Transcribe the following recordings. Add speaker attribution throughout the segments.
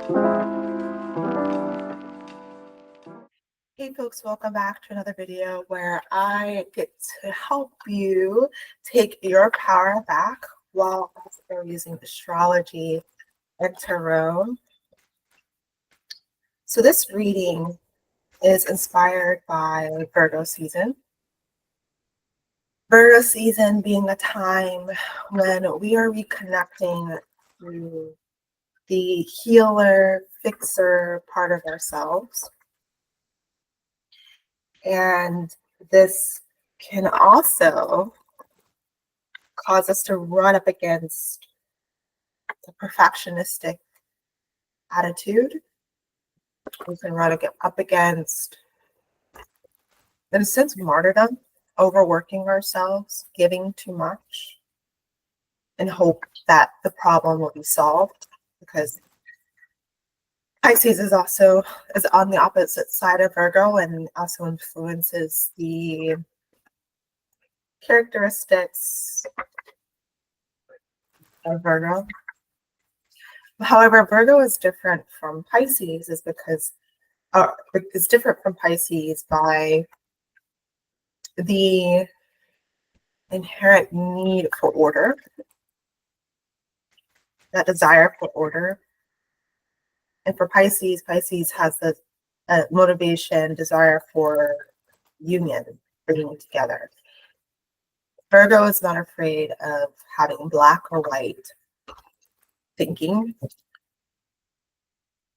Speaker 1: Hey folks, welcome back to another video where I get to help you take your power back while also using astrology and tarot. So this reading is inspired by Virgo season. Virgo season being a time when we are reconnecting to the healer, fixer part of ourselves. And this can also cause us to run up against the perfectionistic attitude. We can run up against, in a sense, martyrdom, overworking ourselves, giving too much, and hope that the problem will be solved, because Pisces is on the opposite side of Virgo and also influences the characteristics of Virgo. However, Virgo is different from Pisces is because it's different from Pisces by the inherent need for order, that desire for order. And for Pisces, Pisces has the motivation, desire for union, bringing together. Virgo is not afraid of having black or white thinking.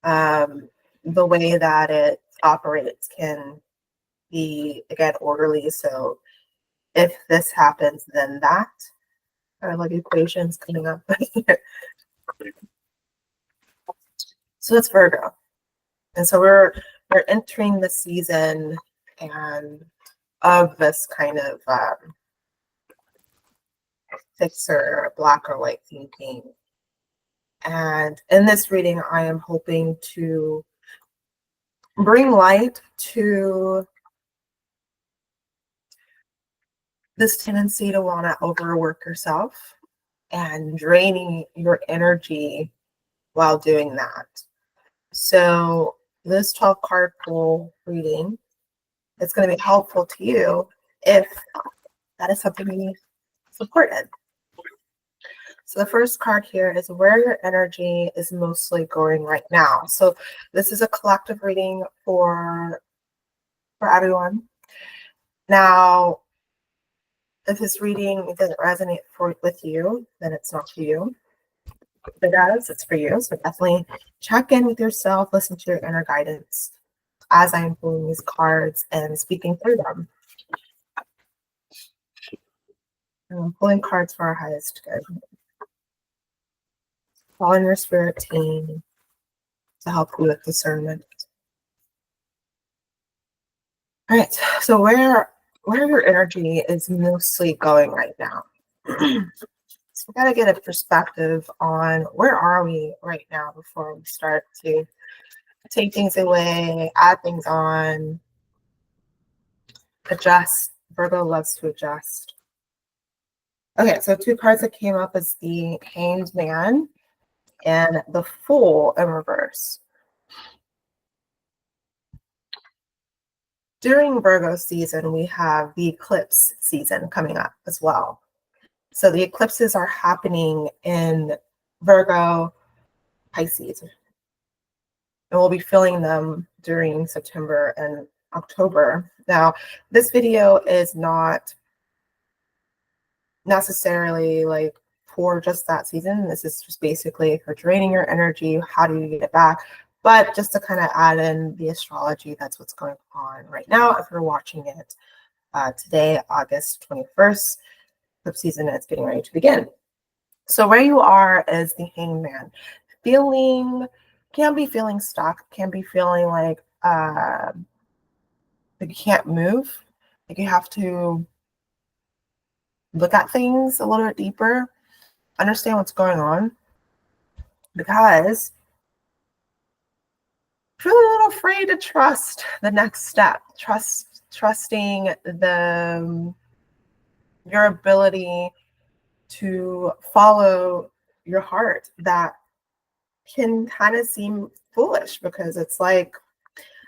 Speaker 1: The way that it operates can be, again, orderly. So if this happens, then that. I love equations coming up. So that's Virgo. And so we're entering the season and of this kind of fixer, black or white thinking. And in this reading, I am hoping to bring light to this tendency to want to overwork yourself and draining your energy while doing that. So this 12 card pool reading is going to be helpful to you if that is something you support in. So the first card here is where your energy is mostly going right now. So this is a collective reading for everyone. Now, if this reading doesn't resonate with you, then it's not for you. If it does, it's for you. So definitely check in with yourself, listen to your inner guidance as I'm pulling these cards and speaking through them. And I'm pulling cards for our highest good. Call in your spirit team to help you with discernment. All right, so where your energy is mostly going right now. So we got to get a perspective on where are we right now before we start to take things away, add things on, adjust. Virgo loves to adjust. Okay, so two cards that came up is the Hanged Man and the Fool in reverse. During Virgo season, we have the eclipse season coming up as well. So the eclipses are happening in Virgo, Pisces, and we'll be feeling them during September and October. Now, this video is not necessarily like for just that season. This is just basically if you're draining your energy, how do you get it back? But just to kind of add in the astrology, that's what's going on right now. If you're watching it today, August 21st, eclipse season is getting ready to begin. So where you are is the Hanged Man. Can be feeling stuck, can be feeling like you can't move, like you have to look at things a little bit deeper, understand what's going on, because you're a little afraid to trust the next step, trusting your ability to follow your heart, that can kind of seem foolish because it's like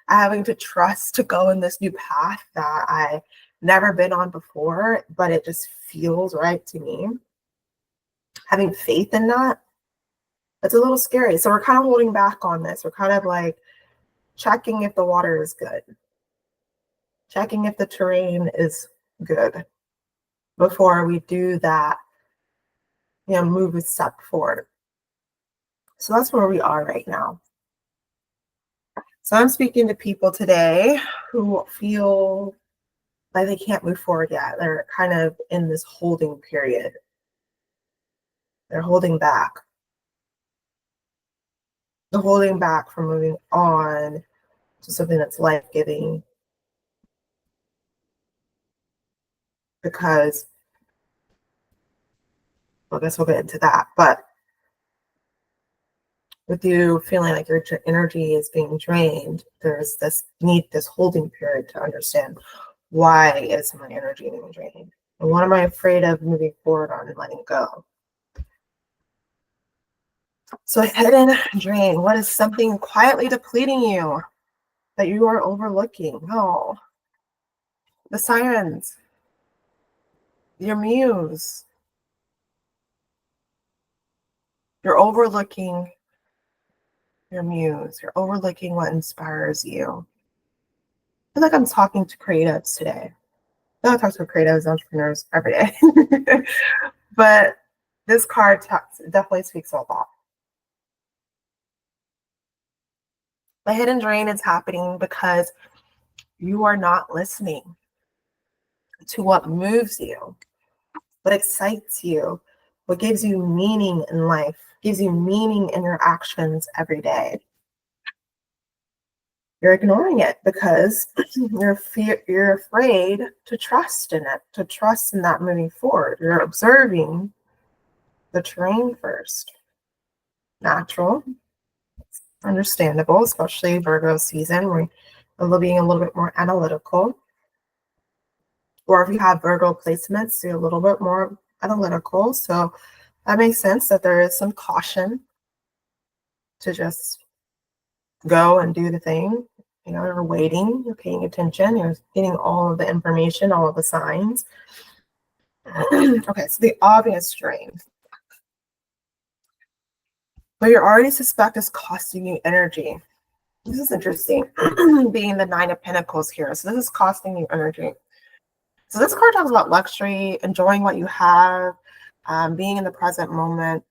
Speaker 1: having to trust to go in this new path that I never been on before, but it just feels right to me. Having faith in that, it's a little scary. So we're kind of holding back on this. We're kind of like checking if the water is good, checking if the terrain is good before we do that, move a step forward. So that's where we are right now. So I'm speaking to people today who feel like they can't move forward yet. They're kind of in this holding period. They're holding back. They're holding back from moving on to something that's life-giving. Because, well, I guess we'll get into that. But with you feeling like your energy is being drained, there's this holding period to understand why is my energy being drained? And what am I afraid of moving forward on and letting go? So hidden drain, what is something quietly depleting you that you are overlooking? Oh, the sirens, your muse. You're overlooking your muse. You're overlooking what inspires you. I feel like I'm talking to creatives today. I talk to creatives, entrepreneurs every day. But this card definitely speaks a lot. The hidden drain is happening because you are not listening to what moves you, what excites you, what gives you meaning in life, gives you meaning in your actions every day. You're ignoring it because you're afraid to trust in it, to trust in that moving forward. You're observing the terrain first. Natural, understandable, especially Virgo season, where we're being a little bit more analytical. Or if you have Virgo placements, you're a little bit more analytical. So that makes sense that there is some caution to just go and do the thing. You're waiting, you're paying attention, you're getting all of the information, all of the signs. Okay, so the obvious drain. But you already suspect is costing you energy. This is interesting, being the Nine of Pentacles here. So this is costing you energy. So this card talks about luxury, enjoying what you have, being in the present moment,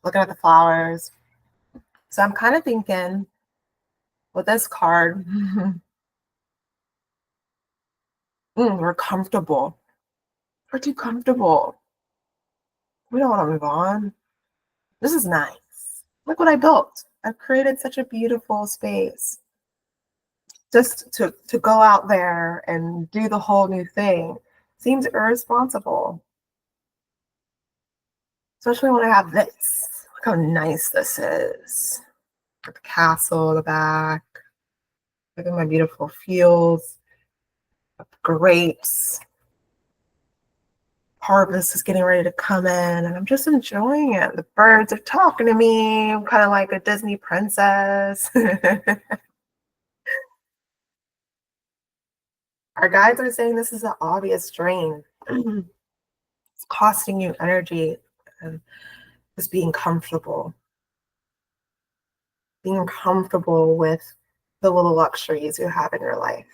Speaker 1: looking at the flowers. So I'm kind of thinking with this card, we're comfortable. We're too comfortable. We don't want to move on. This is nice. Look what I built. I've created such a beautiful space. Just to go out there and do the whole new thing seems irresponsible. Especially when I have this. Look how nice this is. The castle in the back. Look at my beautiful fields. Grapes. Harvest is getting ready to come in, and I'm just enjoying it. The birds are talking to me. I'm kind of like a Disney princess. Our guides are saying this is an obvious drain. It's costing you energy and just being comfortable. Being comfortable with the little luxuries you have in your life.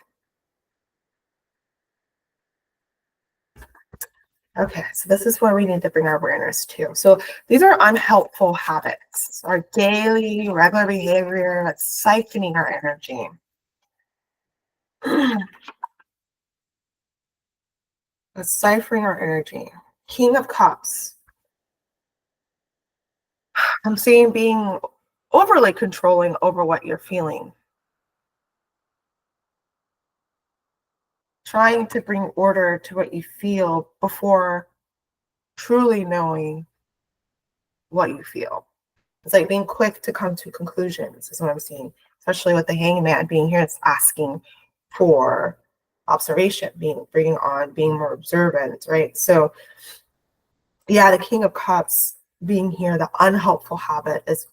Speaker 1: Okay, so this is where we need to bring our awareness to. So these are unhelpful habits, our daily, regular behavior that's siphoning our energy. That's siphoning our energy. King of Cups. I'm seeing being overly controlling over what you're feeling. Trying to bring order to what you feel before truly knowing what you feel. It's like being quick to come to conclusions is what I'm seeing, especially with the Hangman being here. It's asking for observation, being more observant, right? So yeah, the King of Cups being here, the unhelpful habit is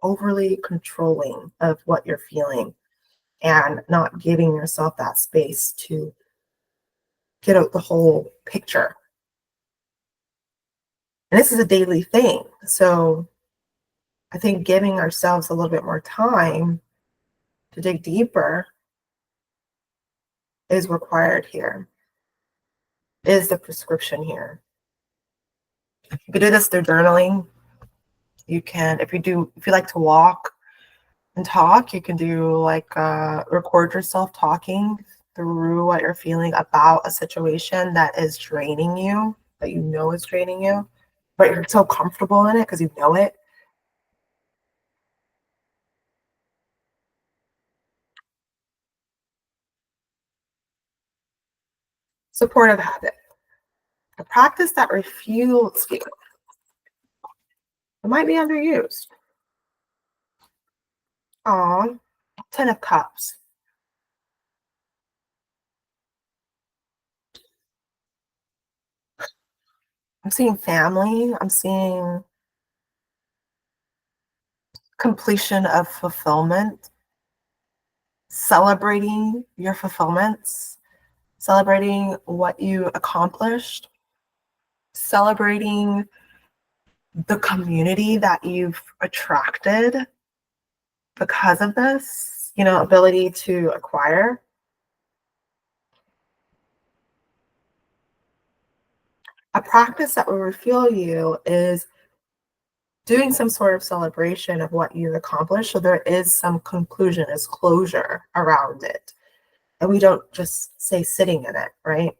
Speaker 1: overly controlling of what you're feeling and not giving yourself that space to get out the whole picture. And this is a daily thing. So I think giving ourselves a little bit more time to dig deeper is required here, is the prescription here. You can do this through journaling. You can, if you like to walk and talk, you can do like record yourself talking through what you're feeling about a situation that is draining you, that you know is draining you, but you're so comfortable in it because you know it. Supportive habit. A practice that refuels you. It might be underused. Aw, 10 of Cups. I'm seeing family. I'm seeing completion of fulfillment, celebrating your fulfillments, celebrating what you accomplished, celebrating the community that you've attracted because of this, ability to acquire. A practice that will refuel you is doing some sort of celebration of what you've accomplished. So there is some conclusion, is closure around it. And we don't just say sitting in it, right?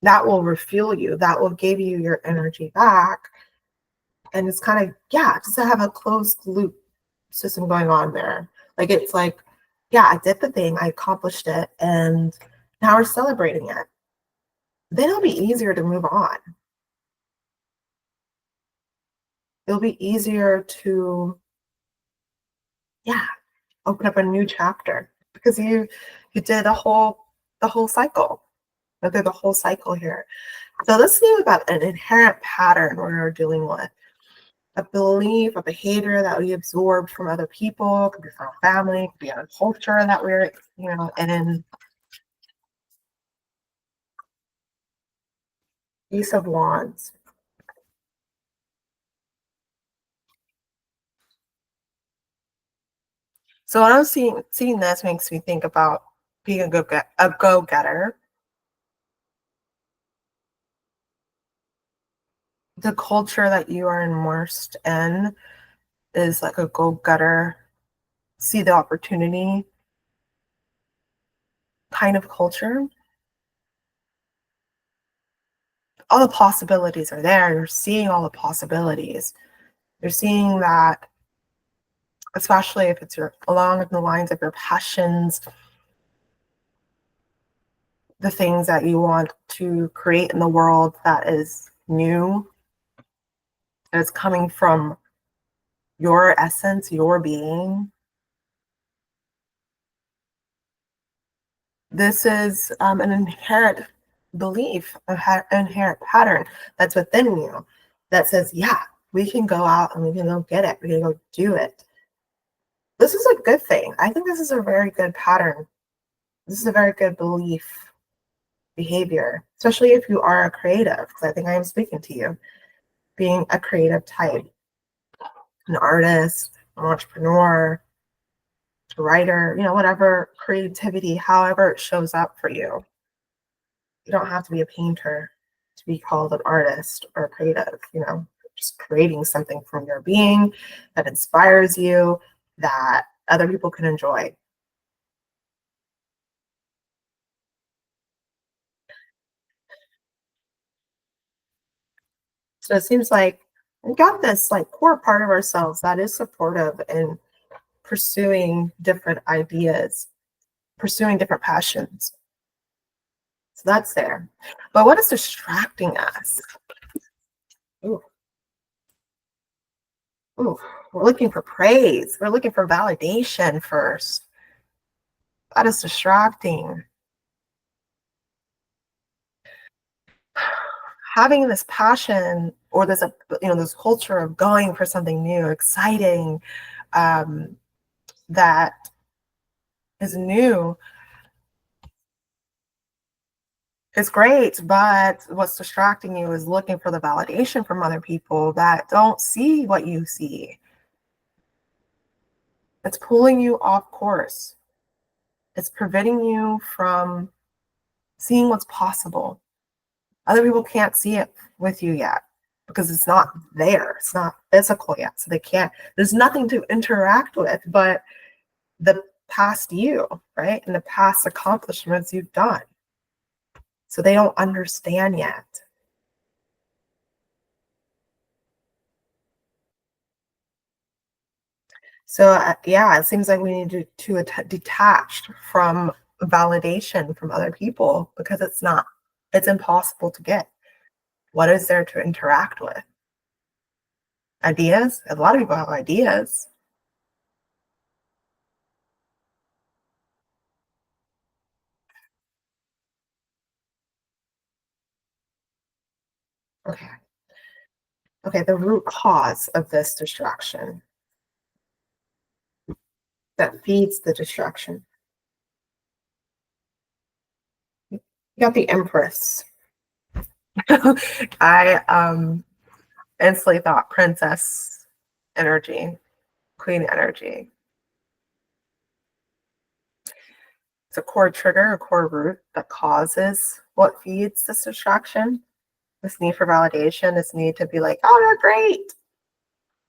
Speaker 1: That will refuel you. That will give you your energy back. And it's kind of, yeah, just to have a closed loop system going on there. Like it's like, yeah, I did the thing, I accomplished it, and now we're celebrating it. Then it'll be easier to move on. It'll be easier to, yeah, open up a new chapter because you did the whole cycle. You did the whole cycle here. So let's think about an inherent pattern we're dealing with. A belief, a behavior that we absorbed from other people, could be from family, could be a culture that we're, in. Ace of Wands. So when I'm seeing this makes me think about being a go-getter. The culture that you are immersed in is like a go-getter, see the opportunity kind of culture. All the possibilities are there. You're seeing all the possibilities. You're seeing that, especially if it's along the lines of your passions, the things that you want to create in the world that is new, that is coming from your essence, your being. This is an inherent belief, an inherent pattern that's within you that says, yeah, we can go out and we can go get it. We can go do it. This is a good thing. I think this is a very good pattern. This is a very good belief behavior, especially if you are a creative, because I think I am speaking to you, being a creative type, an artist, an entrepreneur, a writer, whatever creativity, however it shows up for you. You don't have to be a painter to be called an artist or a creative, just creating something from your being that inspires you, that other people can enjoy. So it seems like we got this like core part of ourselves that is supportive in pursuing different ideas, pursuing different passions. So that's there. But what is distracting us? Ooh, ooh, we're looking for praise. We're looking for validation first. That is distracting. having this passion or this, this culture of going for something new, exciting, that is new is great, but what's distracting you is looking for the validation from other people that don't see what you see. It's pulling you off course. It's preventing you from seeing what's possible. Other people can't see it with you yet because it's not there. It's not physical yet. So they can't, there's nothing to interact with but the past you, right? And the past accomplishments you've done. So they don't understand yet. So yeah, it seems like we need to detach from validation from other people because it's impossible to get. What is there to interact with? Ideas? A lot of people have ideas. Okay. Okay, the root cause of this distraction that feeds the distraction. You got the Empress. I instantly thought princess energy, queen energy. It's a core trigger, a core root that causes what feeds this distraction. This need for validation, this need to be like, oh, you're great.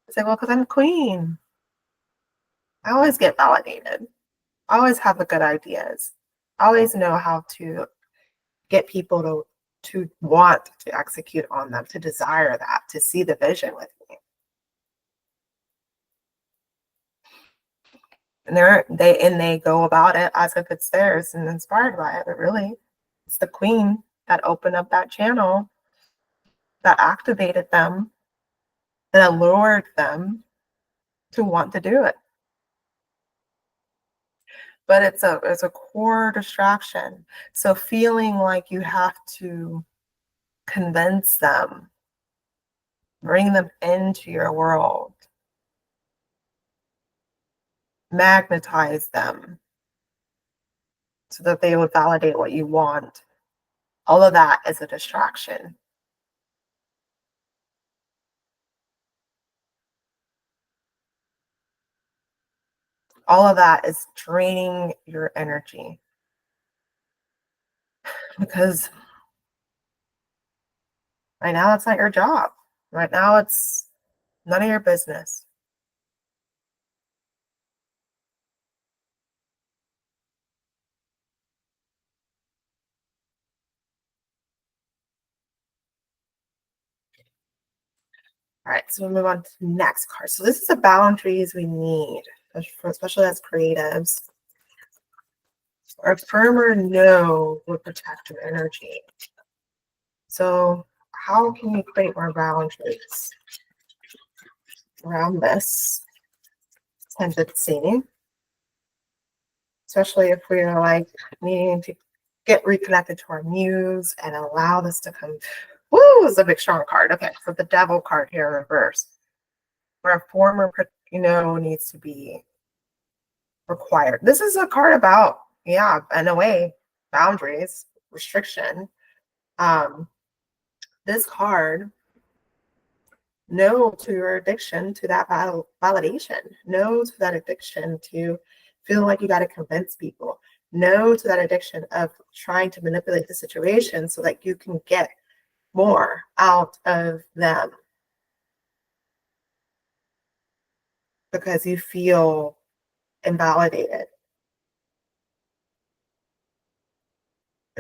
Speaker 1: It's like, well, because I'm queen. I always get validated. I always have the good ideas. I always know how to get people to want to execute on them, to desire that, to see the vision with me. And they go about it as if it's theirs and inspired by it, but really it's the queen that opened up that channel, that activated them, that allured them to want to do it. But it's a core distraction. So feeling like you have to convince them, bring them into your world, magnetize them so that they would validate what you want. All of that is a distraction. All of that is draining your energy because right now it's not your job. Right now it's none of your business. All right, so we move on to the next card. So this is the boundaries we need, especially as creatives. Or a firmer no will protect your energy. So how can you create more boundaries around this tendency? Especially if we're like needing to get reconnected to our muse and allow this to come. Woo, is a big strong card. Okay, so the devil card here reversed, where a former needs to be required. This is a card about, yeah, in a way, boundaries, restriction. This card, no to your addiction to that validation, no to that addiction to feeling like you got to convince people, no to that addiction of trying to manipulate the situation so that you can get more out of them because you feel invalidated.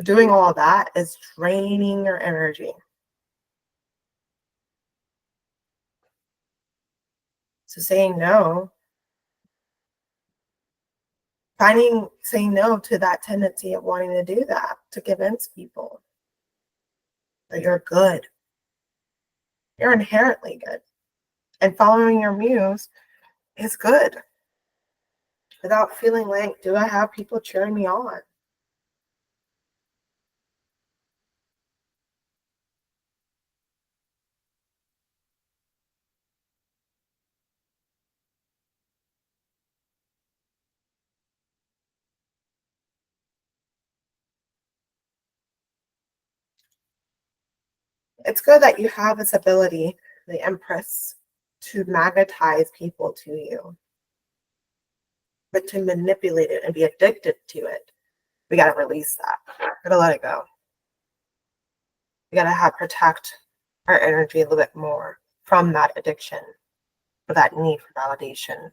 Speaker 1: Doing all of that is draining your energy. So saying no, saying no to that tendency of wanting to do that, to convince people that you're good. You're inherently good. And following your muse is good without feeling like, do I have people cheering me on? It's good that you have this ability, the Empress, to magnetize people to you, but to manipulate it and be addicted to it, we got to release that. We got to let it go. We got to protect our energy a little bit more from that addiction, for that need for validation.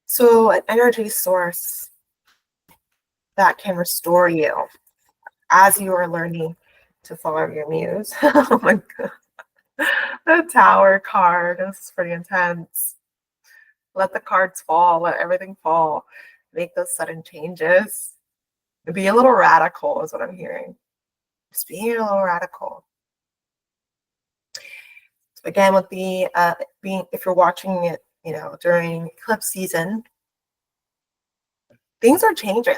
Speaker 1: So an energy source that can restore you as you are learning to follow your muse. Oh my God. The Tower card is pretty intense. Let the cards fall, let everything fall. Make those sudden changes. Be a little radical is what I'm hearing. Just being a little radical. Again, with the if you're watching it, during eclipse season, things are changing.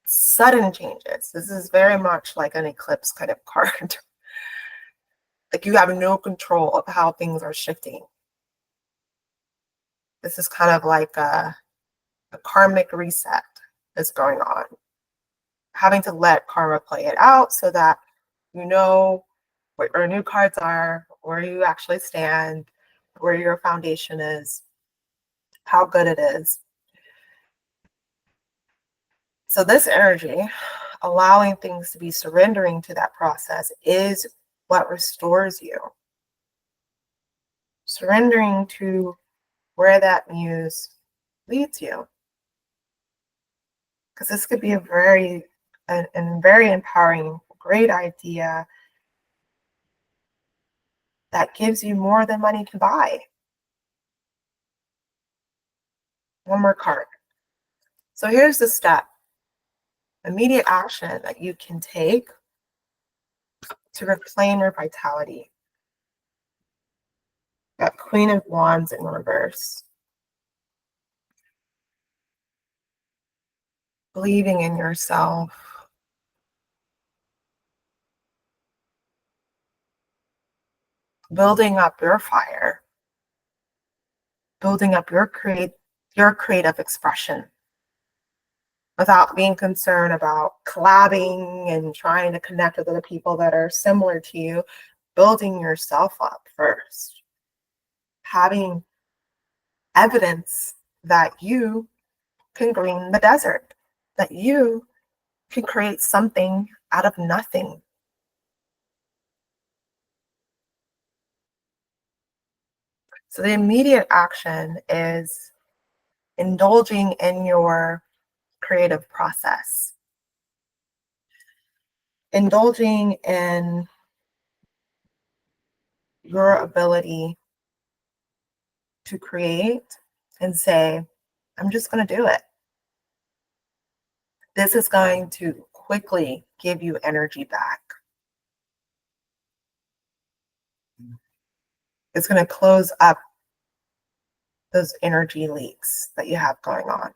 Speaker 1: Sudden changes. This is very much like an eclipse kind of card. Like you have no control of how things are shifting. This is kind of like a karmic reset that's going on. Having to let karma play it out so that you know what your new cards are, where you actually stand, where your foundation is, how good it is. So this energy, allowing things to be surrendering to that process, is what restores you. Surrendering to where that muse leads you. Because this could be a very empowering, great idea that gives you more than money can buy. One more card. So here's the step. Immediate action that you can take to reclaim your vitality. Got Queen of Wands in reverse. Believing in yourself. Building up your fire. Building up your creative expression. Without being concerned about collabing and trying to connect with other people that are similar to you. Building yourself up first. Having evidence that you can green the desert, that you can create something out of nothing. So the immediate action is indulging in your creative process, indulging in your ability to create and say, I'm just going to do it. This is going to quickly give you energy back. It's going to close up those energy leaks that you have going on.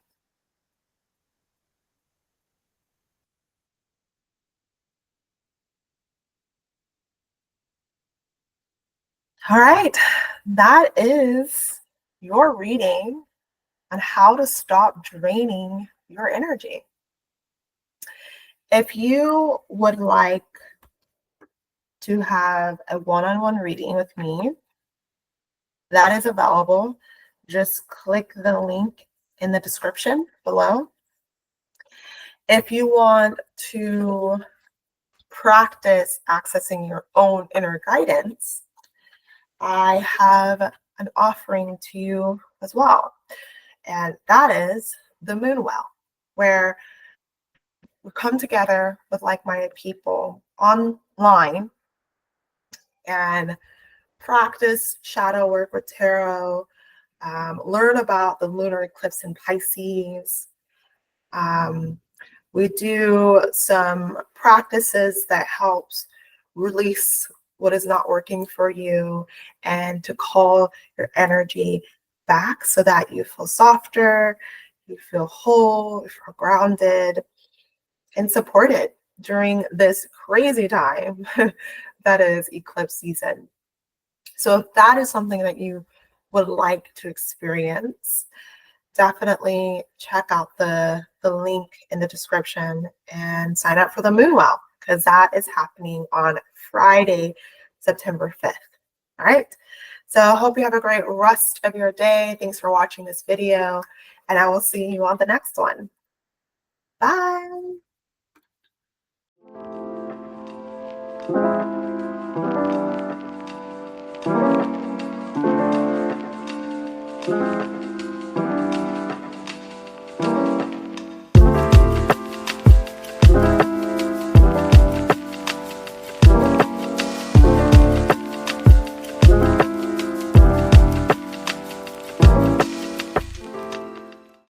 Speaker 1: All right, that is your reading on how to stop draining your energy. If you would like to have a one-on-one reading with me, that is available. Just click the link in the description below. If you want to practice accessing your own inner guidance, I have an offering to you as well. And that is the Moonwell, where we come together with like-minded people online and practice shadow work with tarot, learn about the lunar eclipse in Pisces. We do some practices that helps release what is not working for you and to call your energy back so that you feel softer, you feel whole, you feel grounded and supported during this crazy time that is eclipse season. So if that is something that you would like to experience, definitely check out the link in the description and sign up for the Moonwell. because that is happening on Friday, September 5th. All right. So I hope you have a great rest of your day. Thanks for watching this video, and I will see you on the next one. Bye.